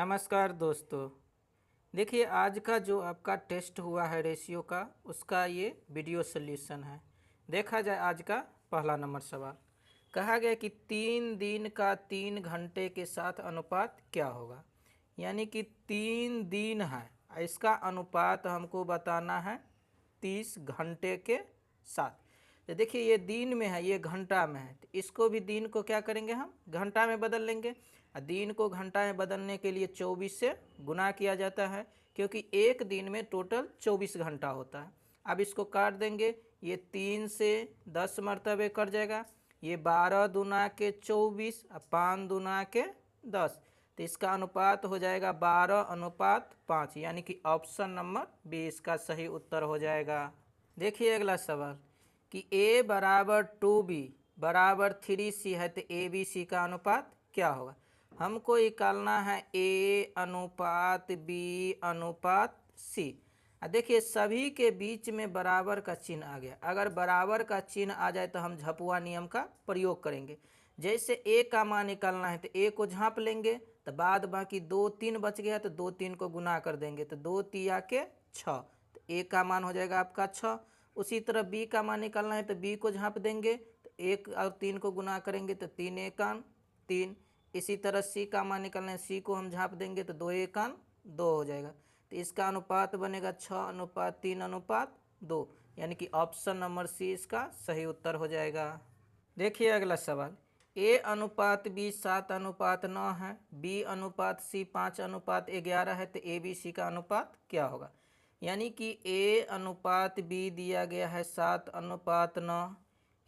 नमस्कार दोस्तों। देखिए, आज का जो आपका टेस्ट हुआ है रेशियो का, उसका ये वीडियो सॉल्यूशन है। देखा जाए आज का पहला नंबर सवाल। कहा गया कि 3 दिन का 3 घंटे के साथ अनुपात क्या होगा। यानी कि 3 दिन है, इसका अनुपात हमको बताना है 30 घंटे के साथ। तो देखिए, ये दिन में है, ये घंटा में है, तो इसको भी दिन को क्या करेंगे, हम घंटा में बदल लेंगे। दिन को घंटा में बदलने के लिए 24 से गुना किया जाता है, क्योंकि एक दिन में टोटल 24 घंटा होता है। अब इसको काट देंगे, ये 3 से 10 मरतबे कट जाएगा, ये 12 दूना के 24 और 5 दूना के 10, तो इसका अनुपात हो जाएगा 12:5, यानी कि ऑप्शन नंबर बी इसका सही उत्तर हो जाएगा। देखिए अगला सवाल कि a बराबर 2b बराबर 3c है, तो ए बी सी का अनुपात क्या होगा। हमको निकालना है a अनुपात b अनुपात c। देखिए, सभी के बीच में बराबर का चिन्ह आ गया। अगर बराबर का चिन्ह आ जाए तो हम झपुआ नियम का प्रयोग करेंगे। जैसे a का मान निकालना है तो a को झाँप लेंगे, तो बाद बाकी 2 3 बच गया, तो 2 3 को गुना कर देंगे, तो 2 तिया के 6, तो a का मान हो जाएगा आपका 6। उसी तरह b का मान निकालना है तो b को झाँप देंगे, तो 1 और 3 को गुना करेंगे तो 3 एकान 3। इसी तरह c का मान निकालना है, c को हम झाँप देंगे तो 2 एकान 2 हो जाएगा। तो इसका अनुपात बनेगा 6:3:2, यानी कि ऑप्शन नंबर सी इसका सही उत्तर हो जाएगा। देखिए अगला सवाल, a अनुपात b 7:9 है, b अनुपात c 5:11 है, तो a b c का अनुपात क्या होगा। यानी कि a अनुपात b दिया गया है 7:9,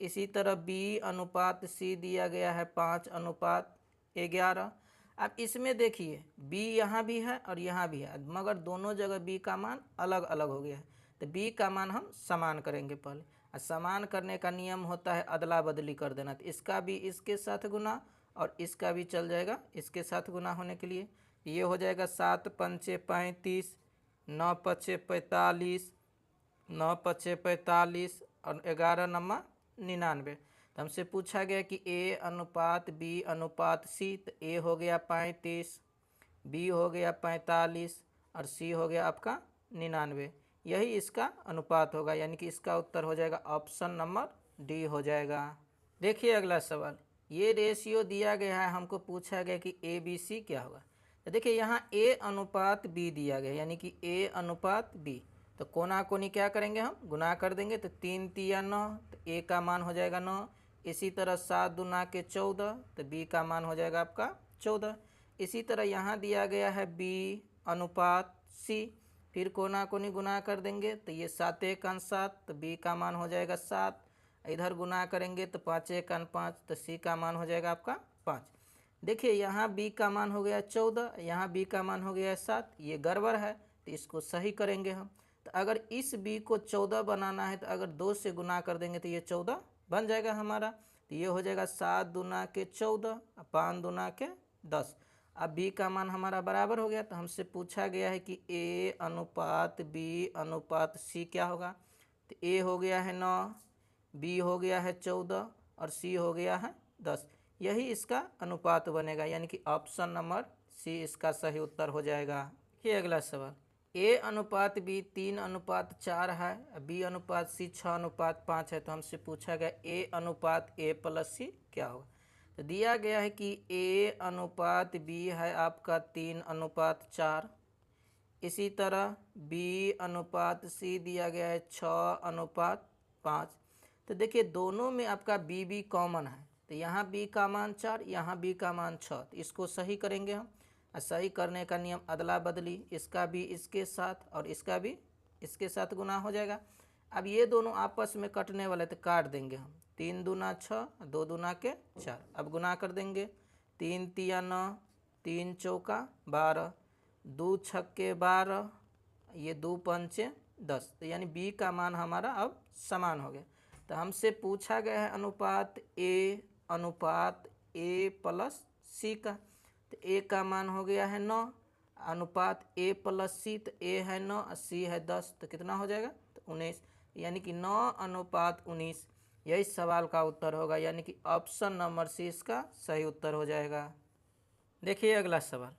इसी तरह b अनुपात c दिया गया है 5:11। अब इसमें देखिए, b यहाँ भी है और यहाँ भी है, मगर दोनों जगह b का मान अलग अलग हो गया है, तो b का मान हम समान करेंगे पहले। और समान करने का नियम होता है अदला बदली कर देना, तो इसका भी इसके साथ गुना और इसका भी चल जाएगा इसके साथ गुना होने के लिए। ये हो जाएगा 7 पंचे 35, 9 पचे 45, 9 पचे 45 और 11 नम्मा 99। तो हमसे पूछा गया कि a अनुपात b अनुपात c, तो a हो गया 35, b हो गया 45 और c हो गया आपका 99। यही इसका अनुपात होगा, यानी कि इसका उत्तर हो जाएगा ऑप्शन नंबर डी हो जाएगा। देखिए अगला सवाल, ये रेशियो दिया गया है, हमको पूछा गया कि ए बी सी क्या होगा। तो देखिए, यहाँ a अनुपात b दिया गया, यानी कि a अनुपात b, तो कोना कोनी क्या करेंगे, हम गुना कर देंगे, तो 3 तिया 9, तो a का मान हो जाएगा 9। इसी तरह 7 दूना के 14, तो b का मान हो जाएगा आपका 14। इसी तरह यहाँ दिया गया है b अनुपात c, फिर कोना कोनी गुना कर देंगे, तो ये 7 एकान 7, तो b का मान हो जाएगा 7। इधर गुना करेंगे तो 5 एकान 5, तो c का मान हो जाएगा आपका 5। देखिए, यहाँ b का मान हो गया 14, यहाँ b का मान हो गया 7, ये गड़बड़ है, तो इसको सही करेंगे हम। तो अगर इस b को 14 बनाना है, तो अगर 2 से गुना कर देंगे तो ये 14 बन जाएगा हमारा। तो ये हो जाएगा 7 दूना के 14, 5 दूना के 10। अब b का मान हमारा बराबर हो गया, तो हमसे पूछा गया है कि a अनुपात b अनुपात c क्या होगा। तो a हो गया है 9, b हो गया है 14 और c हो गया है 10। यही इसका अनुपात बनेगा, यानी कि ऑप्शन नंबर सी इसका सही उत्तर हो जाएगा। ये अगला सवाल, a अनुपात b 3:4 है, b अनुपात c 6:5 है, तो हमसे पूछा गया a अनुपात a प्लस c क्या होगा। तो दिया गया है कि a अनुपात b है आपका 3:4, इसी तरह b अनुपात c दिया गया है 6:5। तो देखिए, दोनों में आपका b कॉमन है, तो यहाँ b का मान 4, यहाँ b का मान 6, तो इसको सही करेंगे हम। सही करने का नियम अदला बदली, इसका भी इसके साथ और इसका भी इसके साथ गुना हो जाएगा। अब ये दोनों आपस में कटने वाले, तो काट देंगे हम। 3 दूना 6, 2 दूना के 4, अब गुना कर देंगे। 3 तिया 9, 3 चौका 12, 2 छक्के 12, ये 2 पंचे 10, तो यानी b का मान हमारा अब समान हो गया। तो हमसे पूछा गया है अनुपात a प्लस c का। तो a का मान हो गया है 9, अनुपात a प्लस c, तो a है 9 और c है 10, तो कितना हो जाएगा, तो 19, यानी कि 9:19 यही सवाल का उत्तर होगा, यानी कि ऑप्शन नंबर सी इसका सही उत्तर हो जाएगा। देखिए अगला सवाल,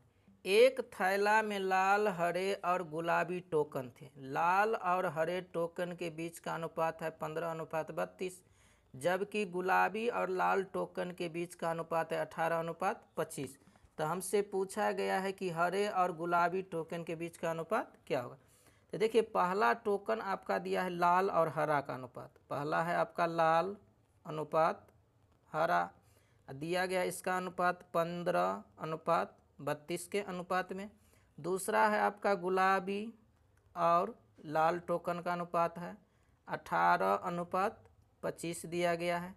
एक थैला में लाल, हरे और गुलाबी टोकन थे। लाल और हरे टोकन के बीच का अनुपात है 15:32, जबकि गुलाबी और लाल टोकन के बीच का अनुपात है 18:25। तो हमसे पूछा गया है कि हरे और गुलाबी टोकन के बीच का अनुपात क्या होगा। तो देखिए, पहला टोकन आपका दिया है लाल और हरा का अनुपात। पहला है आपका लाल अनुपात हरा, दिया गया इसका अनुपात 15:32 के अनुपात में। दूसरा है आपका गुलाबी और लाल टोकन का अनुपात है 18:25 दिया गया है।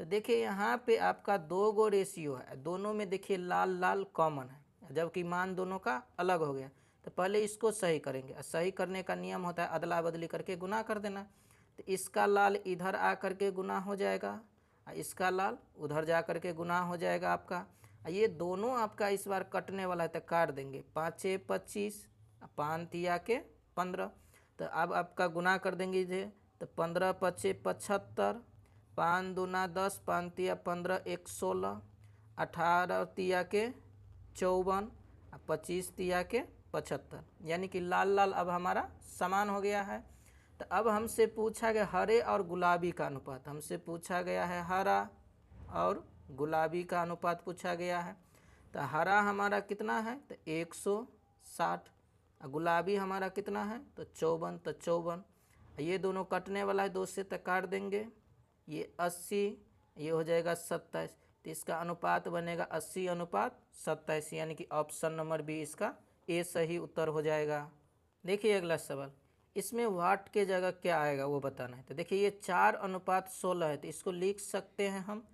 तो देखिए यहाँ पे आपका दो गो रेशियो है, दोनों में देखिए लाल लाल कॉमन है, जबकि मान दोनों का अलग हो गया। तो पहले इसको सही करेंगे, सही करने का नियम होता है अदला बदली करके गुना कर देना। तो इसका लाल इधर आ करके गुना हो जाएगा, इसका लाल उधर जा करके गुना हो जाएगा आपका। ये दोनों आपका इस बार कटने वाला है तो काट देंगे, 5×6 = 25, 5×3 = 15। तो अब आपका गुना कर देंगे इधर, तो 15×5 = 75, 5×2 = 10, 5×3 = 15, 1 = 16, 18×3 = 54, 25×3 = 75। यानी कि लाल लाल अब हमारा समान हो गया है। तो अब हमसे पूछा गया हरे और गुलाबी का अनुपात। हमसे पूछा गया है हरा और गुलाबी का अनुपात पूछा गया है। तो हरा हमारा कितना है, तो 160, गुलाबी हमारा कितना है, तो 54। तो 54 ये दोनों कटने वाला है, 2 से तो काट देंगे, ये 80, ये हो जाएगा 27। तो इसका अनुपात बनेगा 80:27, यानी कि ऑप्शन नंबर बी इसका ए सही उत्तर हो जाएगा। देखिए अगला सवाल, इसमें वाट के जगह क्या आएगा वो बताना है। तो देखिए ये 4:16 है, तो इसको लिख सकते हैं हम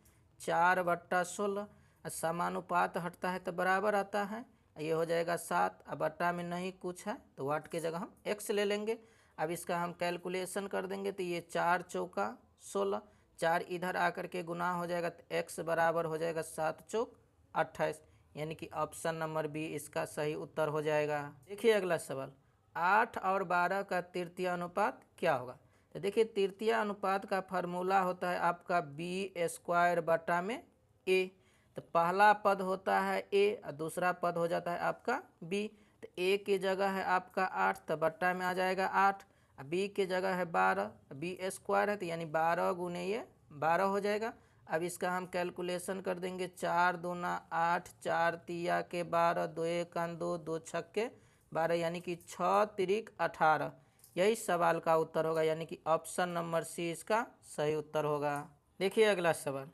4/16। समानुपात हटता है तो बराबर आता है, ये हो जाएगा 7। अब बट्टा में नहीं कुछ है तो वाट के जगह हम x ले लेंगे। अब इसका हम कैलकुलेशन कर देंगे, तो ये 4×4 = 16, 4 इधर आकर के गुना हो जाएगा, तो x बराबर हो जाएगा 7×4 = 28, यानी कि ऑप्शन नंबर बी इसका सही उत्तर हो जाएगा। देखिए अगला सवाल, 8 और 12 का तृतीय अनुपात क्या होगा। तो देखिए तृतीय अनुपात का फार्मूला होता है आपका b² a। तो पहला पद होता है a और दूसरा पद हो जाता है आपका b। तो a की जगह है आपका 8, तो बट्टा में आ जाएगा 8, b की जगह है 12, b² है तो यानी 12 गुने ये 12 हो जाएगा। अब इसका हम कैलकुलेशन कर देंगे, 4×2 = 8, 4×3 = 12, 2×1 = 2, 2×6 = 12, यानी कि 6×3 = 18। यही सवाल का उत्तर होगा, यानी कि ऑप्शन नंबर सी इसका सही उत्तर होगा। देखिए अगला सवाल,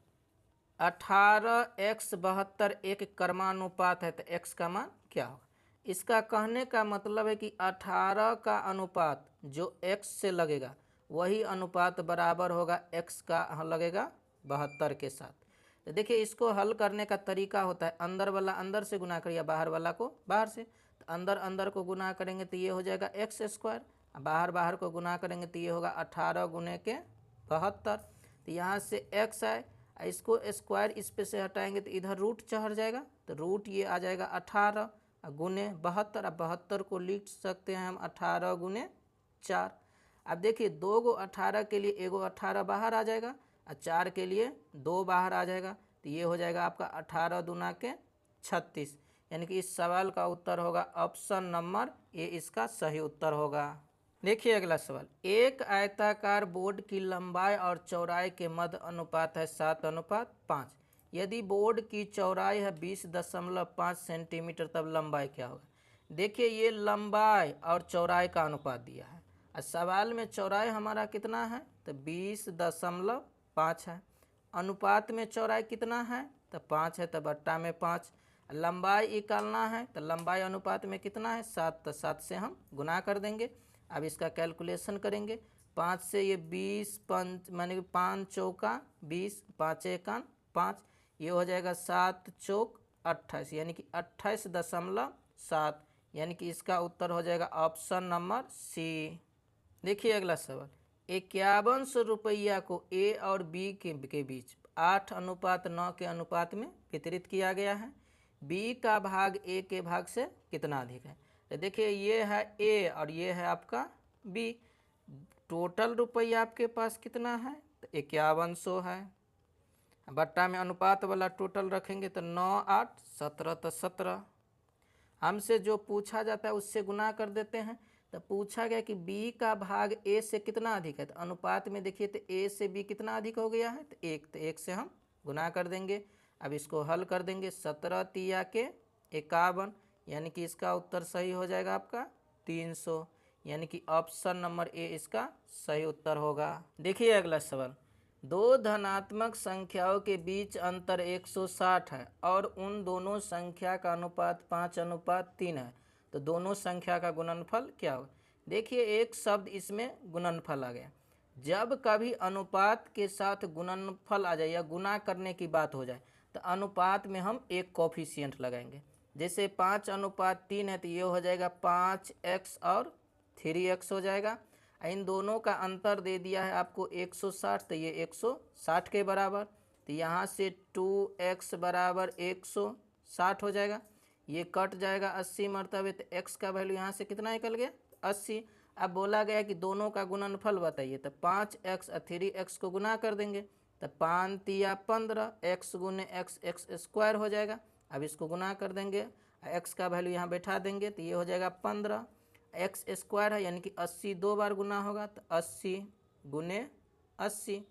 18x 72 एक क्रमानुपात है, तो x का मान क्या होगा। इसका कहने का मतलब है कि 18 का अनुपात जो x से लगेगा वही अनुपात बराबर होगा x का लगेगा 72 के साथ। तो देखिए इसको हल करने का तरीका होता है, अंदर वाला अंदर से गुना करिए, बाहर वाला को बाहर से। तो अंदर अंदर को गुना करेंगे तो ये हो जाएगा x², बाहर बाहर को गुना करेंगे तो ये होगा 18 गुने के 72। तो यहाँ से x आए, इसको स्क्वायर इस पे से हटाएंगे तो इधर रूट चढ़ जाएगा, तो रूट ये आ जाएगा 18 गुने 72। अब 72 को लिख सकते हैं हम 18 गुने 4। अब देखिए 2 गो 18 के लिए एगो 18 बाहर आ जाएगा और 4 के लिए 2 बाहर आ जाएगा, तो ये हो जाएगा आपका 18×2 = 36, यानी कि इस सवाल का उत्तर होगा ऑप्शन नंबर ए इसका सही उत्तर होगा। देखिए अगला सवाल, एक आयताकार बोर्ड की लंबाई और चौड़ाई के मध्य अनुपात है 7:5। यदि बोर्ड की चौड़ाई है 20.5 सेंटीमीटर, तब लंबाई क्या होगा। देखिए ये लंबाई और चौड़ाई का अनुपात दिया है और सवाल में चौड़ाई हमारा कितना है, तो 20.5 है। अनुपात में चौड़ाई कितना है, तो 5 है, तो बट्टा में 5। लंबाई निकालना है, तो लंबाई अनुपात में कितना है, 7, तो 7 से हम गुना कर देंगे। अब इसका कैलकुलेशन करेंगे, 5 से ये 20 माने 5×4 = 20, 5×1 = 5, ये हो जाएगा 7×4 = 28, यानी कि 28.7, यानी कि इसका उत्तर हो जाएगा ऑप्शन नंबर सी। देखिए अगला सवाल, 5100 रुपया को ए और बी के बीच 8:9 के अनुपात में वितरित किया गया है। बी का भाग ए के भाग से कितना अधिक है। तो देखिए ये है ए और ये है आपका बी। टोटल रुपया आपके पास कितना है, तो 5100 है। बट्टा में अनुपात वाला टोटल रखेंगे तो 9, 8, 17, तो 17। हमसे जो पूछा जाता है उससे गुना कर देते हैं। तो पूछा गया कि बी का भाग ए से कितना अधिक है, तो अनुपात में देखिए तो ए से बी कितना अधिक हो गया है, तो एक से हम गुना कर देंगे। अब इसको हल कर देंगे, 17 तिया के 51, यानी कि इसका उत्तर सही हो जाएगा आपका 300, यानी कि ऑप्शन नंबर ए इसका सही उत्तर होगा। देखिए अगला सवाल, दो धनात्मक संख्याओं के बीच अंतर 160 है और उन दोनों संख्या का अनुपात 5:3 है, तो दोनों संख्या का गुणनफल क्या होगा। देखिए एक शब्द इसमें गुणनफल आ गया। जब कभी अनुपात के साथ गुणनफल आ जाए या गुना करने की बात हो जाए तो अनुपात में हम एक कोफिशिएंट लगाएंगे। जैसे 5:3 है तो ये हो जाएगा 5x और 3x हो जाएगा। इन दोनों का अंतर दे दिया है आपको 160, तो ये 160 के बराबर, तो यहाँ से 2x बराबर 160 हो जाएगा। ये कट जाएगा 80 मरतबे, तो x का वैल्यू यहाँ से कितना निकल गया 80। अब बोला गया कि दोनों का गुणनफल बताइए, तो 5x और 3x को गुना कर देंगे, तो 5 तिया 15, x गुने x स्क्वायर हो जाएगा। अब इसको गुना कर देंगे, x का वैल्यू यहाँ बैठा देंगे, तो ये हो जाएगा 15, x स्क्वायर है यानी कि 80 दो बार गुना होगा, तो 80 गुने 80।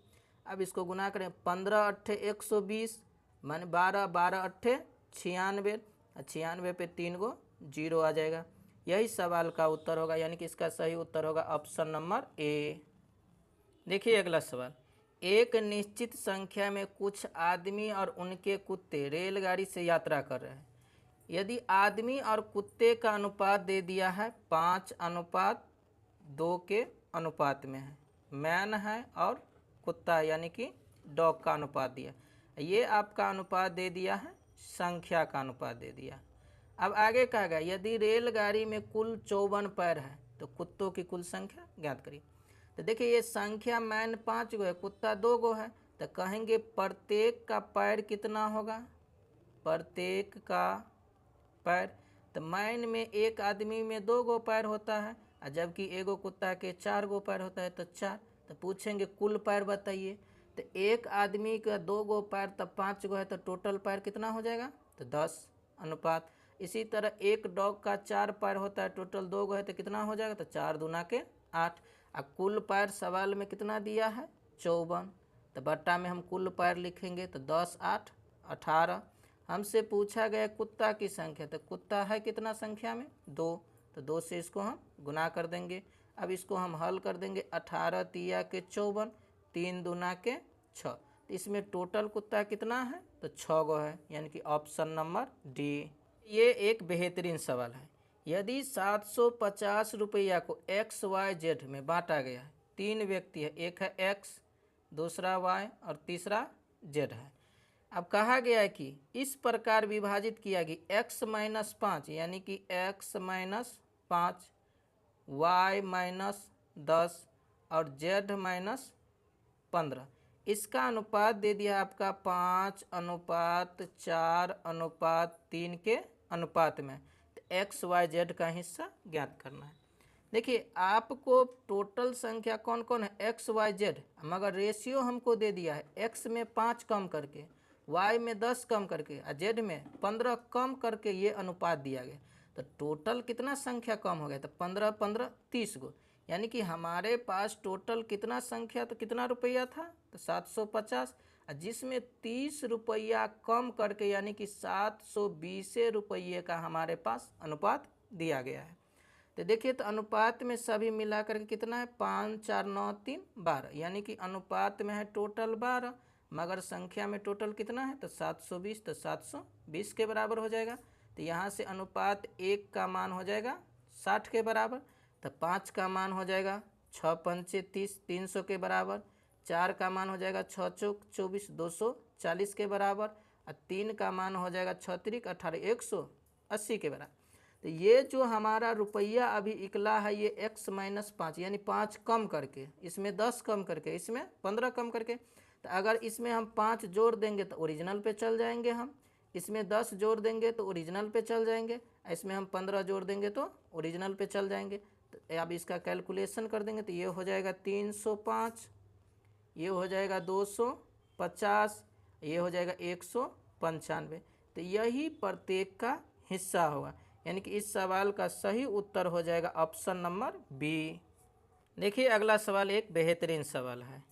अब इसको गुना करें, 15 अट्ठे 120 माने 12, 12 अट्ठे 96, 96 पे 3 गो 0 आ जाएगा। यही सवाल का उत्तर होगा, यानी कि इसका सही उत्तर होगा ऑप्शन नंबर ए। देखिए अगला सवाल, एक निश्चित संख्या में कुछ आदमी और उनके कुत्ते रेलगाड़ी से यात्रा कर रहे हैं। यदि आदमी और कुत्ते का अनुपात दे दिया है 5:2 के अनुपात में है, मैन है और कुत्ता यानी कि डॉग का अनुपात दिया, ये आपका अनुपात दे दिया है, संख्या का अनुपात दे दिया। अब आगे कहा गया यदि रेलगाड़ी में कुल 54 पैर है तो कुत्तों की कुल संख्या ज्ञात करिए। तो देखिए ये संख्या मैन 5 गो है, कुत्ता 2 गो है, तो कहेंगे प्रत्येक का पैर कितना होगा, प्रत्येक का पैर, तो मैन में एक आदमी में 2 गो पैर होता है और जबकि एगो कुत्ता के 4 गो पैर होता है, तो 4। तो पूछेंगे कुल पैर बताइए, तो एक आदमी का 2 गो पैर तब 5 गो है, तो टोटल पैर कितना हो जाएगा, तो 10 अनुपात। इसी तरह एक डॉग का 4 पैर होता है, टोटल 2 गो है, तो कितना हो जाएगा, तो 4 दूना के 8। अब कुल पैर सवाल में कितना दिया है 54, तो बट्टा में हम कुल पैर लिखेंगे, तो 10 8 18। हमसे पूछा गया कुत्ता की संख्या, तो कुत्ता है कितना संख्या में 2, तो 2 से इसको हम गुना कर देंगे। अब इसको हम हल कर देंगे, 18 तिया के 54, 3 दूना के 6, तो इसमें टोटल कुत्ता कितना है, तो 6 गो है, यानी कि ऑप्शन नंबर डी। ये एक बेहतरीन सवाल है। यदि 750 रुपया को XYZ में बांटा गया है, 3 व्यक्ति है, एक है X, दूसरा Y और तीसरा Z है। अब कहा गया है कि इस प्रकार विभाजित किया कि x-5 यानी कि x-5, y-10 और z-15, इसका अनुपात दे दिया आपका 5:4:3 के अनुपात में, तो x y z का हिस्सा ज्ञात करना है। देखिए आपको टोटल संख्या कौन कौन है x y z, मगर रेशियो हमको दे दिया है x में 5 कम करके, y में 10 कम करके और z में 15 कम करके ये अनुपात दिया गया। तो टोटल कितना संख्या कम हो गया, तो 15 15 30 गो, यानी कि हमारे पास टोटल कितना संख्या, तो कितना रुपया था, तो 750, जिसमें 30 रुपया कम करके यानी कि 720 रुपये का हमारे पास अनुपात दिया गया है। तो देखिए तो अनुपात में सभी मिलाकर के कितना है 5 4 9 3 12, यानी कि अनुपात में है टोटल 12 मगर संख्या में टोटल कितना है, तो 720, तो 720 के बराबर हो जाएगा। तो यहाँ से अनुपात 1 का मान हो जाएगा 60 के बराबर, तो 5 का मान हो जाएगा 6 पंचे 30 300 के बराबर, 4 का मान हो जाएगा 6 चौक 24 240 के बराबर और 3 का मान हो जाएगा 6 त्रिक 18 180 के बराबर। तो ये जो हमारा रुपया अभी निकला है ये x-5 यानी 5 कम करके, इसमें 10 कम करके, इसमें 15 कम करके, तो अगर इसमें हम 5 जोड़ देंगे तो ओरिजिनल पे चल जाएंगे, हम इसमें 10 जोड़ देंगे तो ओरिजिनल पे चल जाएंगे, इसमें हम 15 जोड़ देंगे तो ओरिजिनल पे चल जाएंगे। तो अब इसका कैलकुलेशन कर देंगे तो ये हो जाएगा 305, ये हो जाएगा 250, ये हो जाएगा 195, तो यही प्रत्येक का हिस्सा होगा, यानी कि इस सवाल का सही उत्तर हो जाएगा ऑप्शन नंबर बी। देखिए अगला सवाल एक बेहतरीन सवाल है।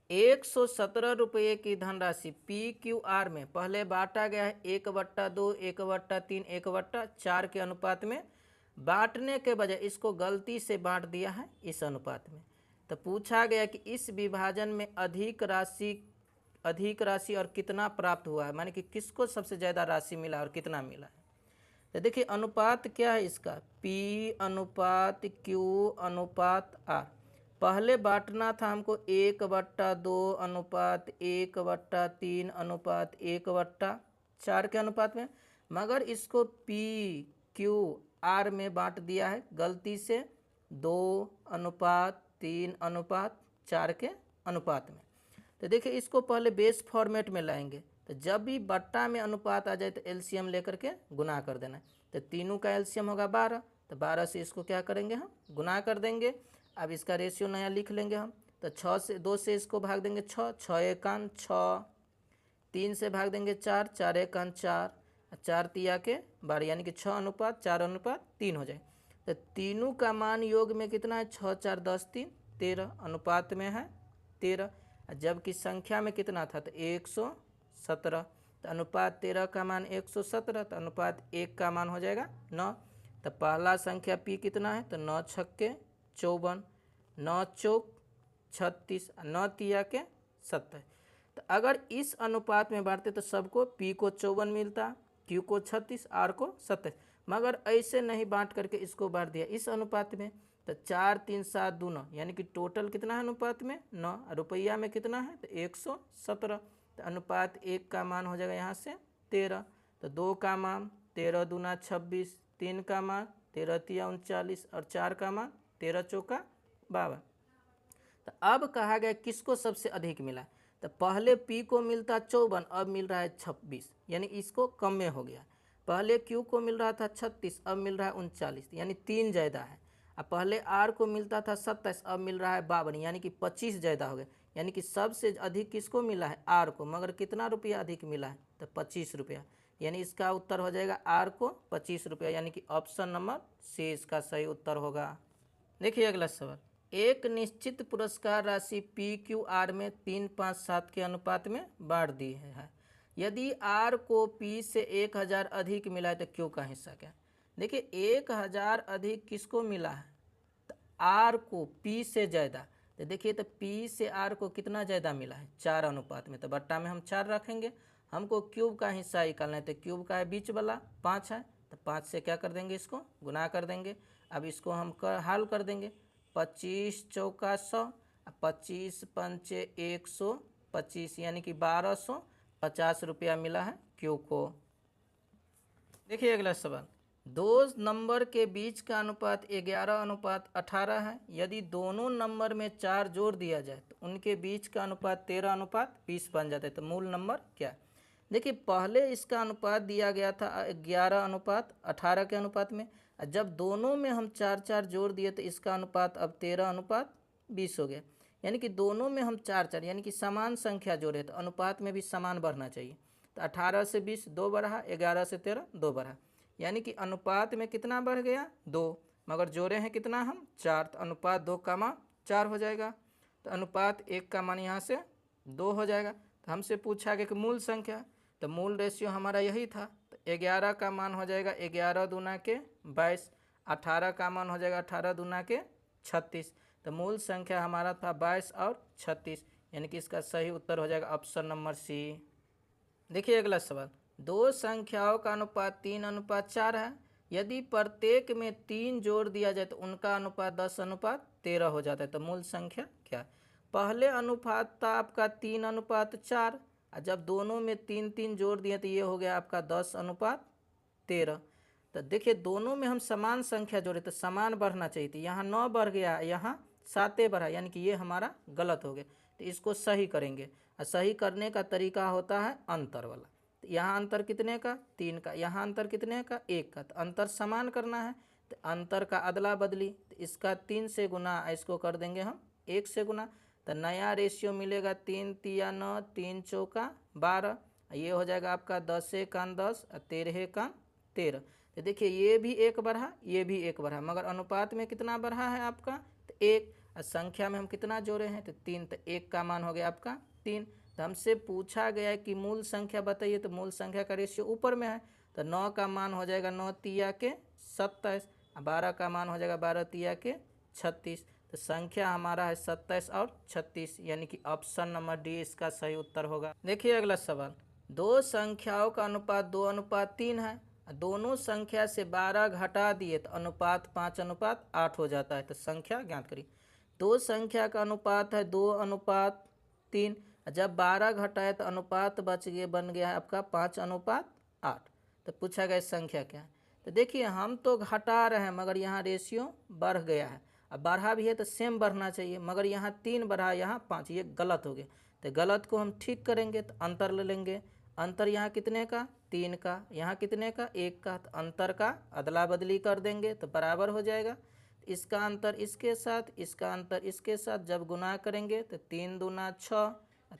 117 रुपये की धनराशि PQR में पहले बांटा गया है 1/2, 1/3, 1/4 के अनुपात में। बांटने के बजाय इसको गलती से बांट दिया है इस अनुपात में। तो पूछा गया कि इस विभाजन में अधिक राशि और कितना प्राप्त हुआ है, माने कि किसको सबसे ज़्यादा राशि मिला और कितना मिला है। तो देखिए अनुपात क्या है इसका, P अनुपात Q अनुपात R। पहले बांटना था हमको 1/2 अनुपात 1/3 अनुपात 1/4 के अनुपात में, मगर इसको PQR में बांट दिया है गलती से 2/3/4 के अनुपात में। तो देखिए इसको पहले बेस फॉर्मेट में लाएंगे, तो जब भी बट्टा में अनुपात आ जाए तो एलसीएम लेकर के गुना कर देना है। तो तीनों का एलसीएम होगा 12, तो 12 से इसको क्या करेंगे हम गुना कर देंगे। अब इसका रेशियो नया लिख लेंगे हम, तो 2 से इसको भाग देंगे 6, 6 एकान 6, 3 से भाग देंगे 4, 4 एकान 4, 4 तिया के 12, यानी कि 6:4:3 हो जाए। तो तीनों का मान योग में कितना है, 6 4 10 3 13 अनुपात में है 13। जबकि संख्या में कितना था तो 117, तो अनुपात 13 का मान 117, तो अनुपात 1 का मान हो जाएगा 9। तो पहला संख्या P कितना है तो 9 छक्के 54, 9 चौक 36, 9 तिया के 70। तो अगर इस अनुपात में बांटते तो सबको P को 54 मिलता, Q को 36, R को 27, मगर ऐसे नहीं बांट करके इसको बांट दिया इस अनुपात में। तो 4 3 7 दूना, यानी कि टोटल कितना है अनुपात में 9, रुपया में कितना है तो 117। तो अनुपात 1 का मान हो जाएगा यहाँ से 13। तो 2 का मान 13 दूना 26, 3 का मान 13 तिया 39 और 4 का मान 13 चौका 52। तो अब कहा गया किसको सबसे अधिक मिला, तो पहले P को मिलता 54, अब मिल रहा है 26, यानी इसको कम में हो गया। पहले Q को मिल रहा था 36, अब मिल रहा है 39, यानी 3 ज़्यादा है। अब पहले R को मिलता था 27, अब मिल रहा है 52, यानी कि 25 ज़्यादा हो गया। यानी कि सबसे अधिक किसको मिला है R को, मगर कितना रुपया अधिक मिला है तो 25 रुपया, यानी इसका उत्तर हो जाएगा R को 25 रुपया, यानी कि ऑप्शन नंबर C इसका सही उत्तर होगा। देखिए अगला सवाल, एक निश्चित पुरस्कार राशि PQR में 3 5 7 के अनुपात में बांट दी है। यदि R को P से 1000 अधिक मिला है तो Q का हिस्सा क्या। देखिए 1000 अधिक किसको मिला है तो R को P से ज़्यादा। तो देखिए तो P से R को कितना ज़्यादा मिला है 4 अनुपात में, तो बट्टा में हम 4 रखेंगे। हमको क्यूब का हिस्सा निकालना है, तो क्यूब का है बीच वाला 5 है, तो 5 से क्या कर देंगे इसको गुना कर देंगे। अब इसको हम हल कर देंगे, 25 चौका 100, 25 पंचे 125, यानी कि 1250 रुपया मिला है क्यू को। देखिए अगला सवाल, दो नंबर के बीच का अनुपात 11:18 है। यदि दोनों नंबर में 4 जोड़ दिया जाए तो उनके बीच का अनुपात 13:20 बन जाता है। तो मूल नंबर क्या है। देखिए पहले इसका अनुपात दिया गया था 11:18 के अनुपात में, जब दोनों में हम 4 4 जोड़ दिए तो इसका अनुपात अब 13:20 हो गया। यानी कि दोनों में हम 4 4 यानी कि समान संख्या जोड़े, तो अनुपात में भी समान बढ़ना चाहिए। तो 18 से 20 2 बढ़ा, 11 से 13 2 बढ़ा, यानी कि अनुपात में कितना बढ़ गया 2, मगर जोड़े हैं कितना हम 4, तो अनुपात 2 का मान 4 हो जाएगा। तो अनुपात 1 का मान यहाँ से 2 हो जाएगा। तो हमसे पूछा गया कि मूल संख्या, तो मूल रेशियो हमारा यही था। तो 11 का मान हो जाएगा 11 दूना के 22, 18 का मान हो जाएगा 18 दूना के 36। तो मूल संख्या हमारा था 22 और 36, यानी कि इसका सही उत्तर हो जाएगा ऑप्शन नंबर सी। देखिए अगला सवाल, दो संख्याओं का अनुपात 3:4 है। यदि प्रत्येक में 3 जोड़ दिया जाए तो उनका अनुपात 10:13 हो जाता है। तो मूल संख्या क्या। पहले अनुपात था आपका 3:4, और जब दोनों में 3 3 जोड़ दिया तो ये हो गया आपका 10:13। तो देखिए दोनों में हम समान संख्या जोड़े तो समान बढ़ना चाहिए थी, यहाँ 9 बढ़ गया, यहाँ 7 बढ़ा, यानी कि ये हमारा गलत हो गया। तो इसको सही करेंगे, और सही करने का तरीका होता है अंतर वाला। तो यहाँ अंतर कितने का 3 का, यहाँ अंतर कितने का 1 का, तो अंतर समान करना है। तो अंतर का अदला बदली, तो इसका 3 से गुना, इसको कर देंगे हम 1 से गुना। तो नया रेशियो मिलेगा 3 तिया 9, 3 चौका 12, ये हो जाएगा आपका 10 एकान 10 और 13 एकान 13। तो देखिए ये भी एक बढ़ा, ये भी एक बढ़ा, मगर अनुपात में कितना बढ़ा है आपका, तो एक। और संख्या में हम कितना जोड़े हैं, तो 3, तो एक का मान हो गया आपका 3। तो हमसे पूछा गया है कि मूल संख्या बताइए, तो मूल संख्या का रेशियो ऊपर में है, तो 9 का मान हो जाएगा 9 तिया के 27, 12 का मान हो जाएगा 12 तिया के 36। तो संख्या हमारा है 27 और 36, यानी कि ऑप्शन नंबर डी इसका सही उत्तर होगा। देखिए अगला सवाल, दो संख्याओं का अनुपात 2:3 है, दोनों संख्या से 12 घटा दिए तो अनुपात 5:8 हो जाता है, तो संख्या ज्ञात करिए। दो संख्या का अनुपात है 2:3, जब 12 घटाए तो अनुपात बन गया है आपका 5:8। तो पूछा गया संख्या क्या है, तो देखिए हम तो घटा रहे हैं मगर यहाँ रेशियो बढ़ गया है। अब बढ़ा भी है तो सेम बढ़ना चाहिए, मगर यहाँ 3 बढ़ा, यहाँ 5, ये गलत हो गया। तो गलत को हम ठीक करेंगे तो अंतर ले लेंगे। अंतर यहाँ कितने का, 3 का, यहाँ कितने का, 1 का। तो अंतर का अदला बदली कर देंगे तो बराबर हो जाएगा। इसका अंतर इसके साथ, इसका अंतर इसके साथ जब गुना करेंगे तो 3 दूना 6,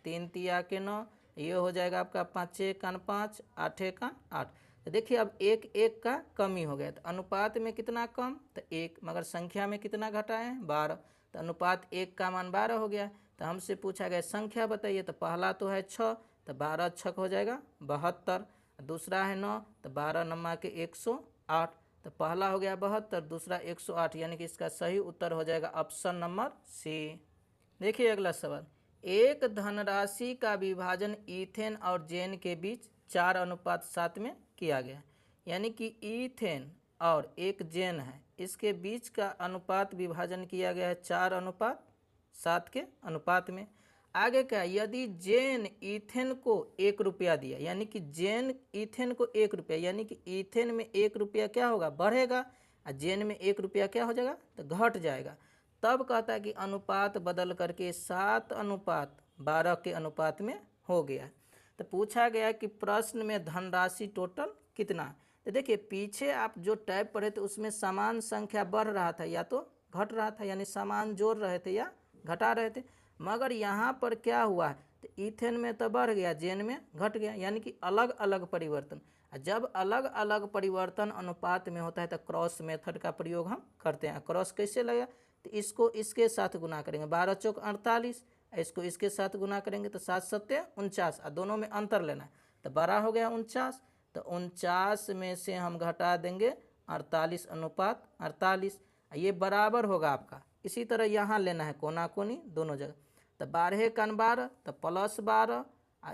3 तिया के 9, ये हो जाएगा आपका 5 एकान 5, 8 एकान 8। तो देखिए अब एक एक का कमी हो गया, तो अनुपात में कितना कम, तो 1, मगर संख्या में कितना घटा है, 12। तो अनुपात 1 का मान 12 हो गया। तो हमसे पूछा गया संख्या बताइए, तो पहला तो है 6, तो 12 छक हो जाएगा 72। दूसरा है 9, तो 12 नमा के 108। तो पहला हो गया 72, दूसरा 108, यानी कि इसका सही उत्तर हो जाएगा ऑप्शन नंबर सी। देखिए अगला सवाल, एक धनराशि का विभाजन ईथेन और जेन के बीच 4:7 में किया गया, यानी कि ईथेन और एक जेन है, इसके बीच का अनुपात विभाजन किया गया है 4:7 के अनुपात में। आगे क्या, यदि जेन ईथेन को 1 रुपया दिया, यानी कि जेन ईथेन को 1 रुपया, यानी कि ईथेन में 1 रुपया क्या होगा, बढ़ेगा, और जेन में 1 रुपया क्या हो जाएगा, तो घट जाएगा। तब कहता है कि अनुपात बदल करके 7:12 के अनुपात में हो गया। तो पूछा गया कि प्रश्न में धनराशि टोटल कितना। तो देखिए पीछे आप जो टाइप पढ़े थे उसमें समान संख्या बढ़ रहा था या तो घट रहा था, यानी समान जोड़ रहे थे या घटा रहे थे, मगर यहाँ पर क्या हुआ है, तो ईथेन में तो बढ़ गया, जेन में घट गया, यानी कि अलग अलग परिवर्तन। जब अलग अलग परिवर्तन अनुपात में होता है तो क्रॉस मेथड का प्रयोग हम करते हैं। क्रॉस कैसे लगेगा, तो इसको इसके साथ गुना करेंगे, 12 चौक 48, इसको इसके साथ गुना करेंगे तो 7 सत्ते 49, और दोनों में अंतर लेना है, तो 12 हो गया 49, तो 49 में से हम घटा देंगे 48:48, ये बराबर होगा आपका। इसी तरह यहाँ लेना है कोना कोनी दोनों जगह, तो 12 एकान 12, तो प्लस 12,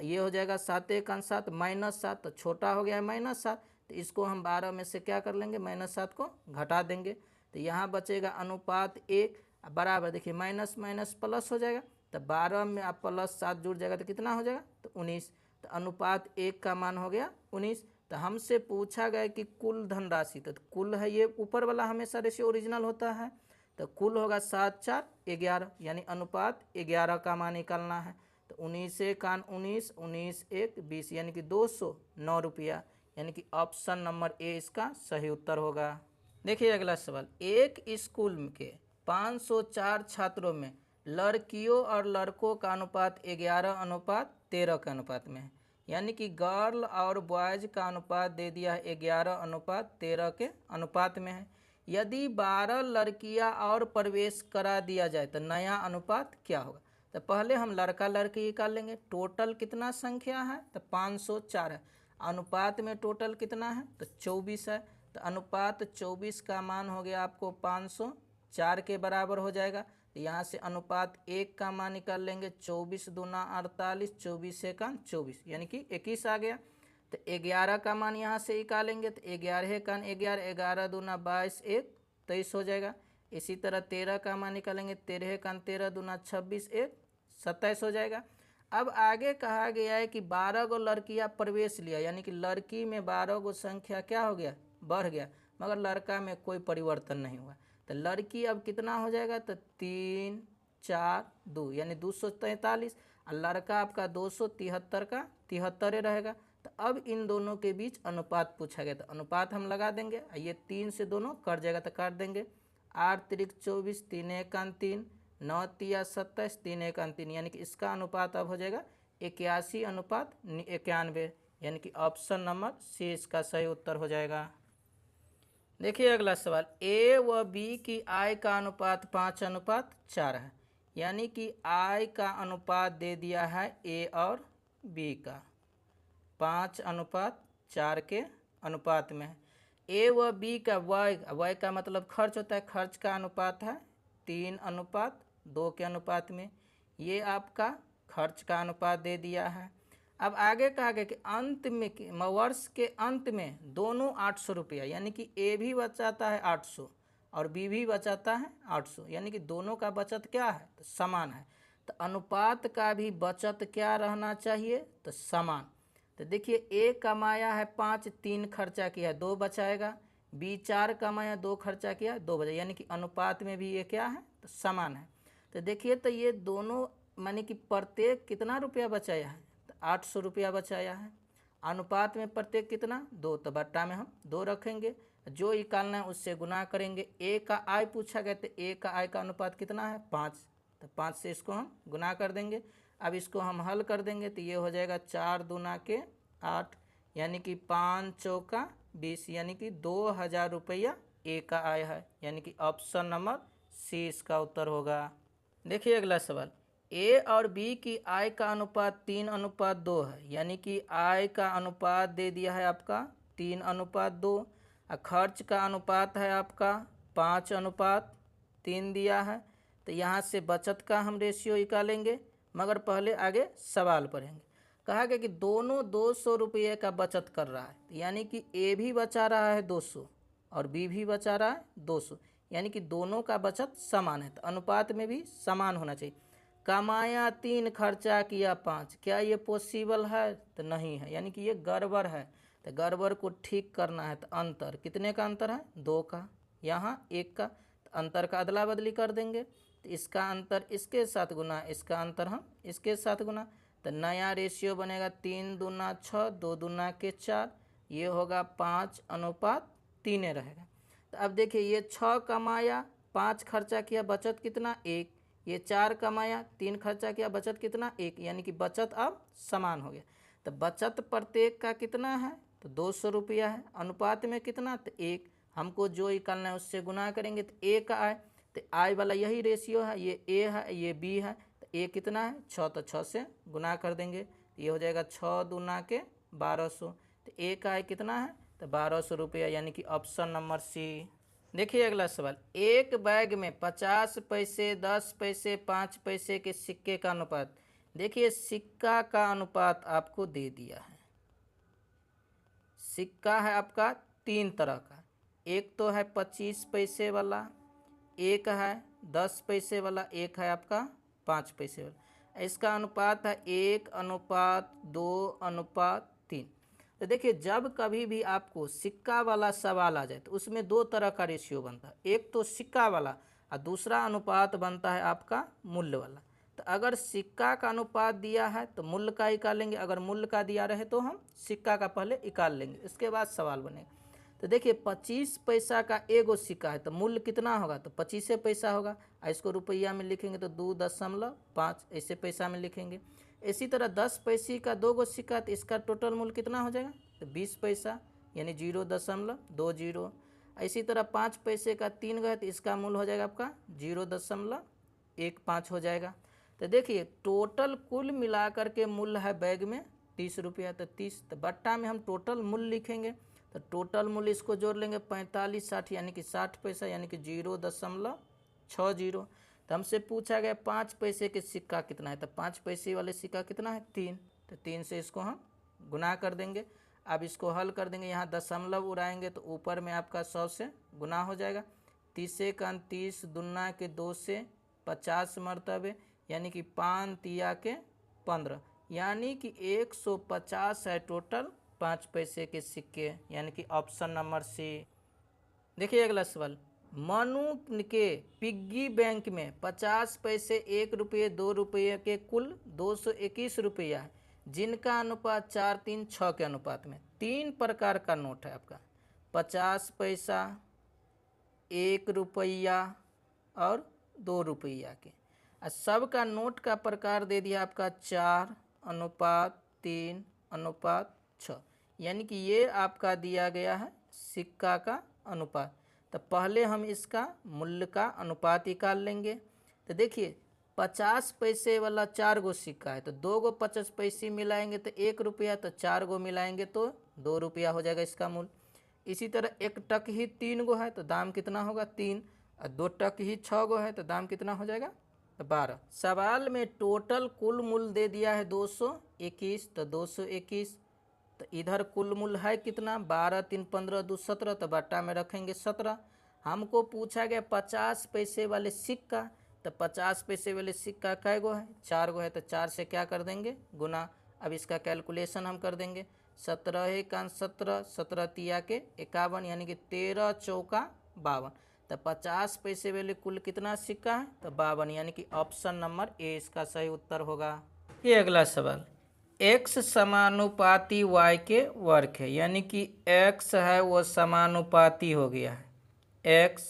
ये हो जाएगा 7 एकान 7 -7, तो छोटा हो गया है -7, तो इसको हम 12 में से क्या कर लेंगे, -7 को घटा देंगे, तो यहाँ बचेगा अनुपात 1 बराबर, देखिए माइनस माइनस प्लस हो जाएगा, तो 12 में आप +7 जुड़ जाएगा तो कितना हो जाएगा, तो 19। तो अनुपात 1 का मान हो गया 19। तो हमसे पूछा गया कि कुल धनराशि, तो कुल है ये ऊपर वाला हमेशा रेशियो ओरिजिनल होता है, तो कुल होगा 7 4 11, यानी अनुपात 11 का मान निकालना है। तो 19 एकान 19, 19 1 20, यानी कि 209 रुपया, यानी कि ऑप्शन नंबर ए इसका सही उत्तर होगा। देखिए अगला सवाल, एक स्कूल के 504 छात्रों में लड़कियों और लड़कों का अनुपात 11:13 के अनुपात में है, यानी कि गर्ल और बॉयज का अनुपात दे दिया है 11:13 के अनुपात में है। यदि 12 लड़कियां और प्रवेश करा दिया जाए तो नया अनुपात क्या होगा। तो पहले हम लड़का लड़की निकाल लेंगे, टोटल कितना संख्या है, तो 504 है, अनुपात में टोटल कितना है, तो 24 है, तो अनुपात 24 का मान हो गया आपको 504 के बराबर हो जाएगा। तो यहाँ से अनुपात 1 का मान निकाल लेंगे, 24 दूना 48, 24 एकान 24, यानी कि 21 आ गया। तो 11 का मान यहाँ से निकालेंगे, तो 11 एकान 11, 11 दूना 22 1 23 हो जाएगा। इसी तरह 13 का मान निकालेंगे, 13 एकान 13 दूना 26 1 27 हो जाएगा। अब आगे कहा गया है कि 12 गो लड़कियां प्रवेश लिया, यानी कि लड़की में 12 गो संख्या क्या हो गया, बढ़ गया, मगर लड़का में कोई परिवर्तन नहीं हुआ। तो लड़की अब कितना हो जाएगा, तो 3 4 2, यानी 243, और लड़का आपका 273 का 73 रहेगा। तो अब इन दोनों के बीच अनुपात पूछा गया, तो अनुपात हम लगा देंगे, ये 3 से दोनों कट जाएगा तो काट देंगे, 8 3 24, 3 एकान 3, 9 तिया 27, 3 एकान 3, यानी कि इसका अनुपात अब हो जाएगा 81:91, यानी कि ऑप्शन नंबर सी इसका सही उत्तर हो जाएगा। देखिए अगला सवाल, ए व बी की आय का अनुपात 5:4 है, यानी कि आय का अनुपात दे दिया है ए और बी का 5:4 के अनुपात में है। ए व बी का व्यय का मतलब खर्च होता है, खर्च का अनुपात है 3:2 के अनुपात में। ये आपका खर्च का अनुपात दे दिया है। अब आगे कहा गया कि अंत में वर्ष के अंत में दोनों 800 रुपया, यानी कि ए भी बचाता है 800 और बी भी बचाता है 800, यानी कि दोनों का बचत क्या है, तो समान है। तो अनुपात का भी बचत क्या रहना चाहिए, तो समान। तो देखिए ए कमाया है 5, 3 खर्चा किया 2 बचाएगा, बी 4 कमाया 2 खर्चा किया 2 बचा, यानी कि अनुपात में भी ये क्या है, तो समान है। तो देखिए तो ये दोनों माने कि प्रत्येक कितना रुपया बचाया है, तो 800 रुपया बचाया है। अनुपात में प्रत्येक कितना 2, तो बट्टा में हम 2 रखेंगे, जो निकालना है उससे गुना करेंगे। ए का आय पूछा गया, तो ए का आय का अनुपात कितना है 5, तो 5 से इसको हम गुना कर देंगे। अब इसको हम हल कर देंगे तो ये हो जाएगा 4 दूना के 8, यानी कि 5 चौका 20, यानी कि 2000 रुपया ए का आय है, यानी कि ऑप्शन नंबर सी इसका उत्तर होगा। देखिए अगला सवाल, ए और बी की आय का अनुपात 3:2 है, यानी कि आय का अनुपात दे दिया है आपका 3:2 और खर्च का अनुपात है आपका 5:3 दिया है। तो यहाँ से बचत का हम रेशियो निकालेंगे, मगर पहले आगे सवाल पढ़ेंगे। कहा गया कि दोनों 200 रुपये का बचत कर रहा है, यानी कि ए भी बचा रहा है 200 और बी भी बचा रहा है 200, यानी कि दोनों का बचत समान है, तो अनुपात में भी समान होना चाहिए। कमाया 3 खर्चा किया 5, क्या ये पॉसिबल है, तो नहीं है, यानी कि ये गड़बड़ है। तो गड़बड़ को ठीक करना है, तो अंतर कितने का अंतर है 2 का, यहाँ 1 का, तो अंतर का अदला बदली कर देंगे। तो इसका अंतर इसके साथ गुना, इसका अंतर हम इसके साथ गुना, तो नया रेशियो बनेगा 3 दूना 6, 2 दूना के 4, ये होगा 5:3 रहेगा। तो अब देखिए ये 6 कमाया 5 खर्चा किया बचत कितना 1, ये 4 कमाया 3 खर्चा किया बचत कितना 1, यानी कि बचत अब समान हो गया। तो बचत प्रत्येक का कितना है, तो 200 रुपया है। अनुपात में कितना, तो 1, हमको जो निकालना है उससे गुना करेंगे तो ए का आय, तो आय वाला यही रेशियो है, ये ए है ये बी है, तो ए कितना है 6, तो 6 से गुना कर देंगे, तो ये हो जाएगा 6 दूना के 1200, तो ए का आय कितना है, तो 1200 रुपया, यानी कि ऑप्शन नंबर सी। देखिए अगला सवाल, एक बैग में 50 पैसे 10 पैसे 5 पैसे के सिक्के का अनुपात। देखिए सिक्का का अनुपात आपको दे दिया है। सिक्का है आपका 3 तरह का, एक तो है 25 पैसे वाला, एक है 10 पैसे वाला, एक है आपका 5 पैसे वाला। इसका अनुपात है 1:2:3। तो देखिए जब कभी भी आपको सिक्का वाला सवाल आ जाए तो उसमें 2 तरह का रेशियो बनता है, एक तो सिक्का वाला और दूसरा अनुपात बनता है आपका मूल्य वाला। तो अगर सिक्का का अनुपात दिया है तो मूल्य का निकालेंगे, अगर मूल्य का दिया रहे तो हम सिक्का का पहले निकाल लेंगे, इसके बाद सवाल बनेगा। तो देखिए 25 पैसा का एगो सिक्का है, तो मूल्य कितना होगा, तो 25 पैसा होगा। इसको रुपया में लिखेंगे तो 2.5 ऐसे पैसा में लिखेंगे। इसी तरह 10 पैसे का 2 गो सिक्का, तो इसका टोटल मूल्य कितना हो जाएगा, तो 20 पैसा, यानी 0.20। इसी तरह 5 पैसे का 3 गो है, तो इसका मूल्य हो जाएगा आपका 0.15 हो जाएगा। तो देखिए टोटल कुल मिलाकर के मूल्य है बैग में 30 रुपया, तो 30, तो बट्टा में हम टोटल मूल्य लिखेंगे, तो टोटल मूल्य इसको जोड़ लेंगे 45 60, यानी कि 60 पैसा, यानी कि 0.60। तो हमसे पूछा गया 5 पैसे के सिक्का कितना है, तो 5 पैसे वाले सिक्का कितना है 3, तो 3 से इसको हम गुना कर देंगे। अब इसको हल कर देंगे, यहाँ दशमलव उड़ाएंगे तो ऊपर में आपका 100 से गुना हो जाएगा। 30 का 30 दूना के 2 से 50 मरतबे, यानी कि 5 तिया के 15, यानी कि 150 है टोटल 5 पैसे के सिक्के, यानी कि ऑप्शन नंबर सी। देखिए अगला सवाल, मनु के पिग्गी बैंक में 50 पैसे 1 रुपये 2 रुपये के कुल 221 रुपया है, जिनका अनुपात 4 3 6 के अनुपात में। 3 प्रकार का नोट है आपका, 50 पैसा 1 रुपया और 2 रुपया के, और सबका नोट का प्रकार दे दिया आपका 4:3:6, यानी कि ये आपका दिया गया है सिक्का का अनुपात। तो पहले हम इसका मूल्य का अनुपात निकाल लेंगे। तो देखिए 50 पैसे वाला 4 गो सिक्का है, तो 2 गो 50 पैसे मिलाएंगे तो 1 रुपया, तो 4 गो मिलाएंगे तो 2 रुपया हो जाएगा इसका मूल्य। इसी तरह 1 टक ही 3 गो है तो दाम कितना होगा 3, और 2 टक ही 6 गो है तो दाम कितना हो जाएगा 12। सवाल में टोटल कुल मूल्य दे दिया है 221, तो 221, तो इधर कुल मूल्य है कितना 12 3 15 2 17, तो बट्टा में रखेंगे 17। हमको पूछा गया 50 पैसे वाले सिक्का, तो 50 पैसे वाले सिक्का कै गो है 4 गो है, तो 4 से क्या कर देंगे गुना। अब इसका कैलकुलेशन हम कर देंगे 17 1 17, 17 तिया के 51, यानी कि 13 चौका 52। तो 50 पैसे वाले कुल कितना सिक्का है तो 52, यानी कि ऑप्शन नंबर ए इसका सही उत्तर होगा। ये अगला सवाल, x समानुपाती y के वर्ग है, यानी कि x है वो समानुपाती हो गया है x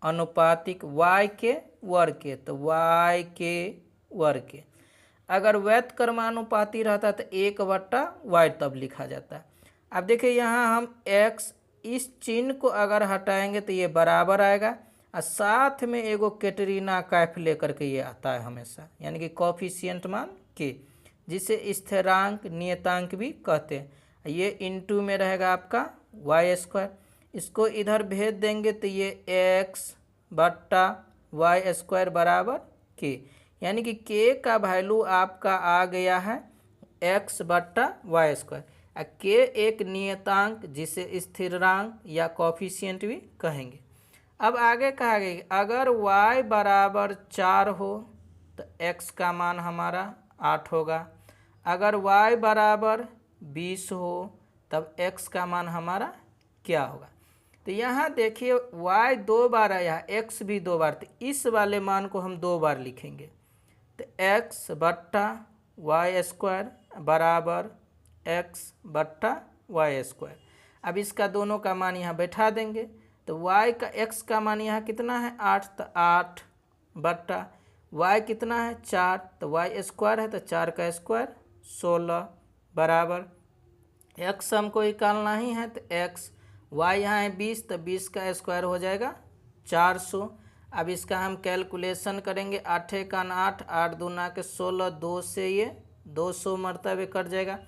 अनुपातिक y के वर्ग के, तो y के वर्ग के। अगर वैध क्रमानुपाती रहता तो 1/y तब लिखा जाता। अब देखिए यहाँ हम x इस चिन्ह को अगर हटाएंगे तो ये बराबर आएगा, और साथ में एगो कैटरीना कैफ लेकर के ये आता है हमेशा, यानी कि कॉफिशिएंट मान के, जिसे स्थिरांक नियतांक भी कहते हैं। ये इंटू में रहेगा आपका y², इसको इधर भेज देंगे तो ये x/y² बराबर k, यानी कि k का वैल्यू आपका आ गया है x/y²। k एक नियतांक जिसे स्थिरांक या कॉफिशिएंट भी कहेंगे। अब आगे कहा गया अगर y बराबर 4 हो तो x का मान हमारा 8 होगा, अगर y बराबर 20 हो तब x का मान हमारा क्या होगा। तो यहाँ देखिए y 2 बार आया, x भी 2 बार, तो इस वाले मान को हम 2 बार लिखेंगे। तो x/y² बराबर x/y²। अब इसका दोनों का मान यहाँ बैठा देंगे, तो y का x का मान यहाँ कितना है 8, तो 8 बट्टा y कितना है 4, तो y² है तो 4 का स्क्वायर 16 बराबर x हमको निकालना ही है, तो x y यहाँ है 20, तो 20 का स्क्वायर हो जाएगा 400। अब इसका हम कैलकुलेशन करेंगे 8 1 8, 8 दूना के 16, 2 से ये 200 मरतबे कट जाएगा,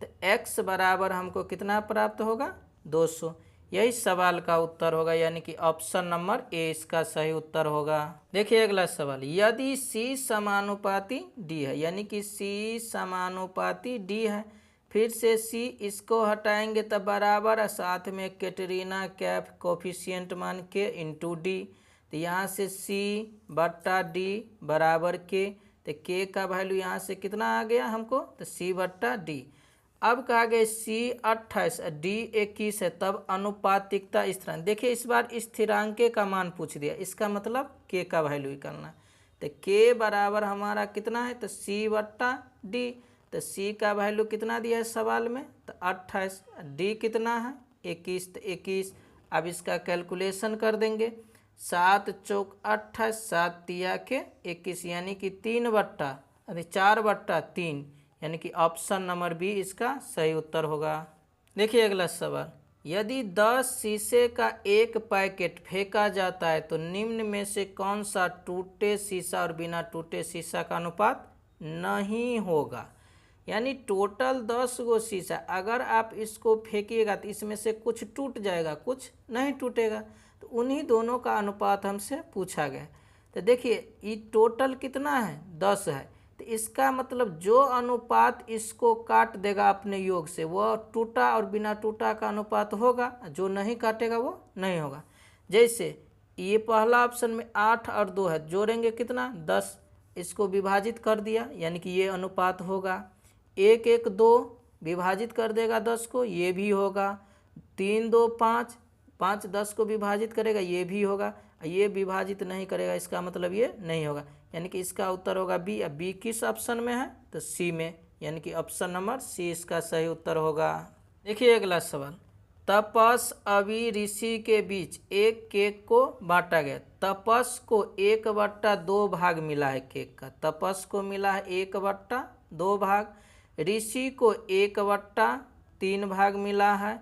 तो x बराबर हमको कितना प्राप्त होगा 200। यही सवाल का उत्तर होगा, यानी कि ऑप्शन नंबर ए इसका सही उत्तर होगा। देखिए अगला सवाल, यदि c समानुपाती d है, यानी कि c समानुपाती d है, फिर से c इसको हटाएंगे तो बराबर, साथ में कैटरीना कैफ कोफिशिएंट मान के इंटू डी, तो यहाँ से c/d बराबर k, तो k का वैल्यू यहाँ से कितना आ गया हमको तो c/d। अब कहा गया c 28 d 21 है, तब अनुपातिकता स्थिरांक। देखिए इस बार स्थिरांक का मान पूछ दिया, इसका मतलब k का वैल्यू निकालना, तो k बराबर हमारा कितना है तो c/d, तो c का वैल्यू कितना दिया है सवाल में तो 28, d कितना है 21, तो 21। अब इसका कैलकुलेशन कर देंगे 7 चौक 28, 7 तिया के 21, यानी कि 4/3, यानी कि ऑप्शन नंबर बी इसका सही उत्तर होगा। देखिए अगला सवाल, यदि 10 शीशे का एक पैकेट फेंका जाता है तो निम्न में से कौन सा टूटे शीशा और बिना टूटे शीशा का अनुपात नहीं होगा। यानी टोटल 10 गो शीशा, अगर आप इसको फेंकिएगा तो इसमें से कुछ टूट जाएगा, कुछ नहीं टूटेगा, तो उन्हीं दोनों का अनुपात हमसे पूछा गया। तो देखिए ये टोटल कितना है 10 है, तो इसका मतलब जो अनुपात इसको काट देगा अपने योग से वो टूटा और बिना टूटा का अनुपात होगा, जो नहीं काटेगा वो नहीं होगा। जैसे ये पहला ऑप्शन में 8 और 2 है, जोड़ेंगे कितना 10, इसको विभाजित कर दिया यानी कि ये अनुपात होगा। 1 1 2 विभाजित कर देगा 10 को, ये भी होगा। 3 2 5, 5 10 को विभाजित करेगा, ये भी होगा। ये विभाजित नहीं करेगा, इसका मतलब ये नहीं होगा, यानी कि इसका उत्तर होगा बी। अब बी किस ऑप्शन में है तो सी में, यानी कि ऑप्शन नंबर सी इसका सही उत्तर होगा। देखिए अगला सवाल, तपस अवि ऋषि के बीच एक केक को बांटा गया। तपस को 1/2 भाग मिला है केक का, तपस को मिला है 1/2 भाग, ऋषि को 1/3 भाग मिला है,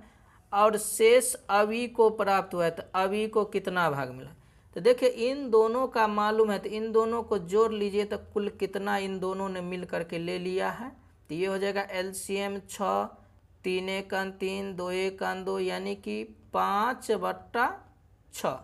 और शेष अवि को प्राप्त हुआ है, तो अवि को कितना भाग मिला। तो देखिए इन दोनों का मालूम है, तो इन दोनों को जोड़ लीजिए तो कुल कितना इन दोनों ने मिल करके ले लिया है। तो ये हो जाएगा एलसीएम 6, 3 1 3, 2 1 2, यानी कि 5/6।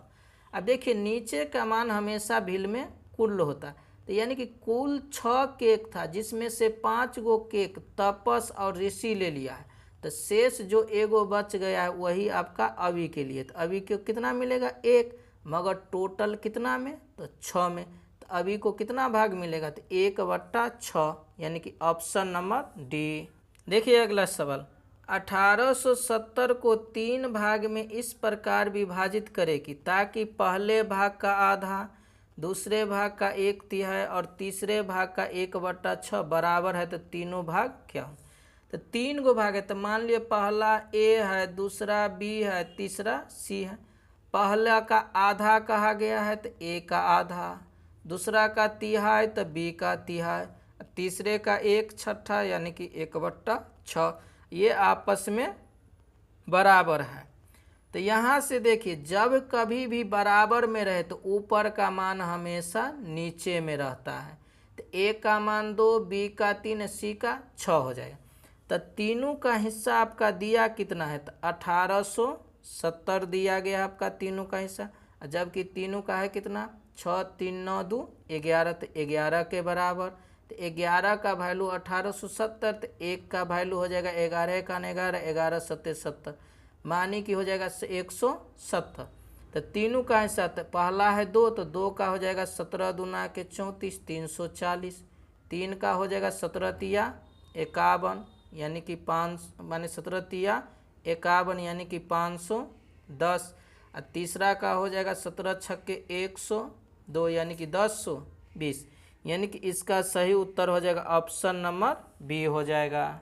अब देखिए नीचे का मान हमेशा भिल में कुल होता है, तो यानी कि कुल 6 केक था, जिसमें से 5 गो केक तपस और ऋषि ले लिया है। तो शेष जो एगो बच गया है वही आपका अवि के लिए। तो अवि को कितना मिलेगा 1, मगर टोटल कितना में, तो 6 में। तो अवि को कितना भाग मिलेगा, तो 1/6, यानी कि ऑप्शन नंबर डी। देखिए अगला सवाल, 1870 को 3 भाग में इस प्रकार विभाजित करें कि ताकि पहले भाग का आधा, दूसरे भाग का 1/3 और तीसरे भाग का 1/6 बराबर है। तो तीनों भाग क्या हो। तो 3 गो भाग है, तो मान लिया पहला ए है, दूसरा बी है, तीसरा सी है। पहला का आधा कहा गया है तो ए का आधा, दूसरा का तिहाई तो बी का तिहाई, तीसरे का 1/6 यानी कि 1/6। ये आपस में बराबर है। तो यहाँ से देखिए जब कभी भी बराबर में रहे तो ऊपर का मान हमेशा नीचे में रहता है। तो ए का मान 2, बी का 3, सी का 6 हो जाएगा। तो तीनों का हिस्सा आपका दिया कितना है, तो 1870 दिया गया आपका तीनों का हिस्सा, जबकि तीनों का है कितना 6 3 9 2 11, तो 11 के बराबर। तो 11 का वैल्यू 1870, तो 1 का वैल्यू हो जाएगा 11 का 11, 11 7 70, मानी कि हो जाएगा 170। तो तीनों का हिस्सा, तो पहला है 2, तो 2 का हो जाएगा 17 दूना के 34, 340। 3 का हो जाएगा 17 तिया 51, यानी कि 5 माने 17 तिया 51, यानी कि 510। और तीसरा का हो जाएगा 17 छक्के 102, यानी कि 1020, यानी कि इसका सही उत्तर हो जाएगा ऑप्शन नंबर बी हो जाएगा।